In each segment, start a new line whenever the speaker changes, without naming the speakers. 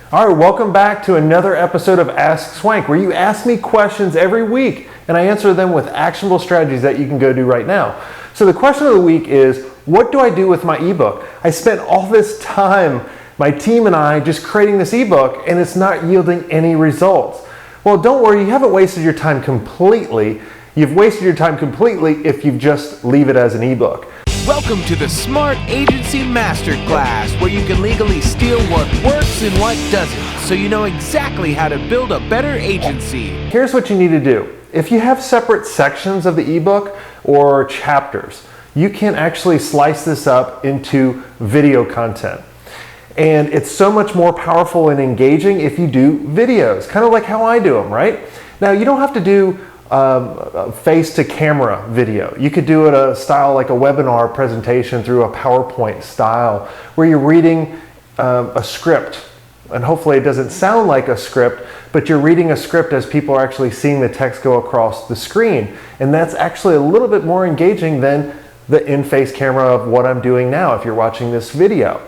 All right, welcome back to another episode of Ask Swenk, where you ask me questions every week and I answer them with actionable strategies that you can go do right now. So the question of the week is, what do I do with my ebook? I spent all this time, my team and I, just creating this ebook and it's not yielding any results. Well, don't worry, you haven't wasted your time completely. You've wasted your time completely if you just leave it as an ebook.
Welcome to the Smart Agency Masterclass, where you can legally steal what works and what doesn't, so you know exactly how to build a better agency.
Here's what you need to do. If you have separate sections of the ebook or chapters, you can actually slice this up into video content. And it's so much more powerful and engaging if you do videos, kind of like how I do them, right? Now, you don't have to do face-to-camera video. You could do it a style like a webinar presentation through a PowerPoint style where you're reading a script, and hopefully it doesn't sound like a script, but you're reading a script as people are actually seeing the text go across the screen. And that's actually a little bit more engaging than the in-face camera of what I'm doing now if you're watching this video.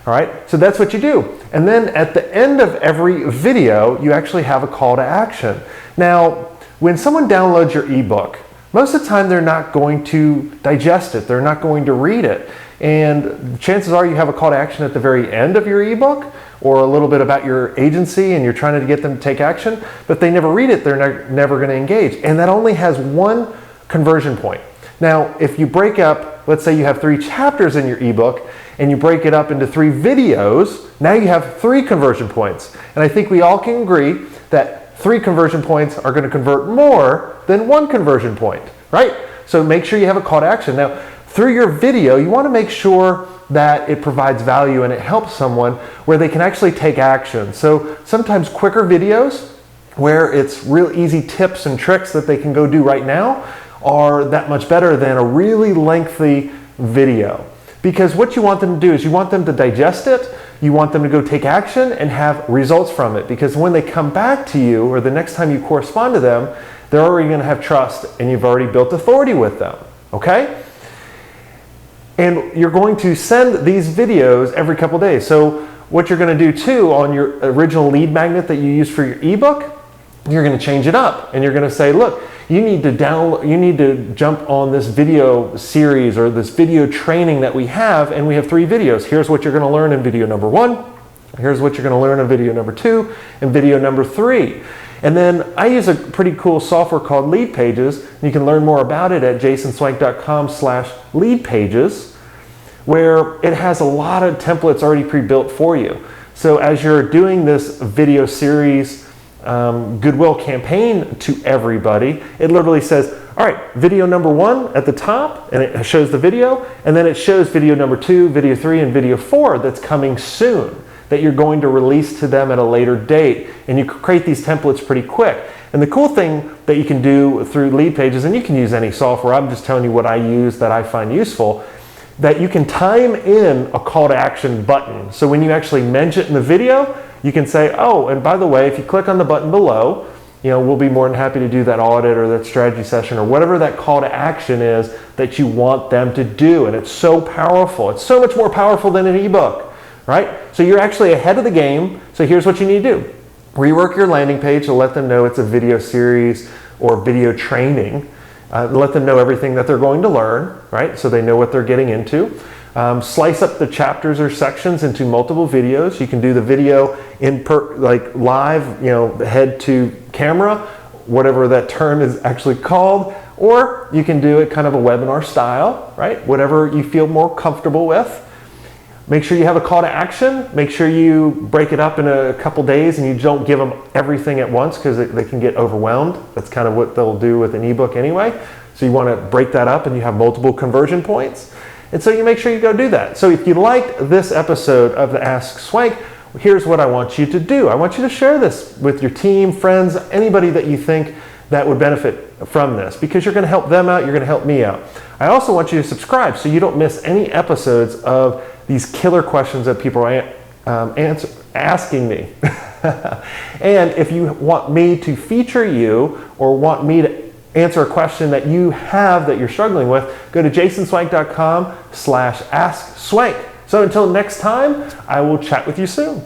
All right, so that's what you do. And then at the end of every video, you actually have a call to action. Now, when someone downloads your ebook, most of the time they're not going to digest it, they're not going to read it. And chances are you have a call to action at the very end of your ebook or a little bit about your agency and you're trying to get them to take action, but if they never read it, they're never going to engage. And that only has one conversion point. Now, if you break up, let's say you have 3 chapters in your ebook and you break it up into 3 videos, now you have 3 conversion points. And I think we all can agree that 3 conversion points are going to convert more than 1 conversion point, right? So make sure you have a call to action. Now, through your video, you want to make sure that it provides value and it helps someone where they can actually take action. So sometimes quicker videos where it's real easy tips and tricks that they can go do right now are that much better than a really lengthy video. Because what you want them to do is you want them to digest it, you want them to go take action and have results from it. Because when they come back to you or the next time you correspond to them, they're already going to have trust and you've already built authority with them, okay? And you're going to send these videos every couple days. So what you're going to do too on your original lead magnet that you use for your ebook, you're going to change it up and you're going to say, look, you need to jump on this video series or this video training that we have, and we have 3 videos. Here's what you're going to learn in video number 1. Here's what you're going to learn in video number 2 and video number 3. And then I use a pretty cool software called Lead Pages. You can learn more about it at jasonswenk.com/leadpages, where it has a lot of templates already pre-built for you. So as you're doing this video series goodwill campaign to everybody, it literally says, all right, video number 1 at the top, and it shows the video, and then it shows video number 2, video 3, and video 4 that's coming soon, that you're going to release to them at a later date. And you create these templates pretty quick. And the cool thing that you can do through Lead Pages, and you can use any software, I'm just telling you what I use that I find useful, that you can time in a call to action button. So when you actually mention it in the video, you can say, oh, and by the way, if you click on the button below, we'll be more than happy to do that audit or that strategy session or whatever that call to action is that you want them to do. And it's so powerful. It's so much more powerful than an ebook, right? So you're actually ahead of the game. So here's what you need to do. Rework your landing page to let them know it's a video series or video training. Let them know everything that they're going to learn, right? So they know what they're getting into. Slice up the chapters or sections into multiple videos. You can do the video like live, head to camera, whatever that term is actually called, or you can do it kind of a webinar style, right? Whatever you feel more comfortable with. Make sure you have a call to action. Make sure you break it up in a couple days and you don't give them everything at once because they can get overwhelmed. That's kind of what they'll do with an ebook anyway. So you want to break that up and you have multiple conversion points. And so you make sure you go do that. So if you liked this episode of the Ask Swenk, here's what I want you to do. I want you to share this with your team, friends, anybody that you think that would benefit from this, because you're going to help them out, you're going to help me out. I also want you to subscribe so you don't miss any episodes of these killer questions that people are asking me. And if you want me to feature you or want me to answer a question that you have that you're struggling with, go to jasonswenk.com/askswenk. So until next time, I will chat with you soon.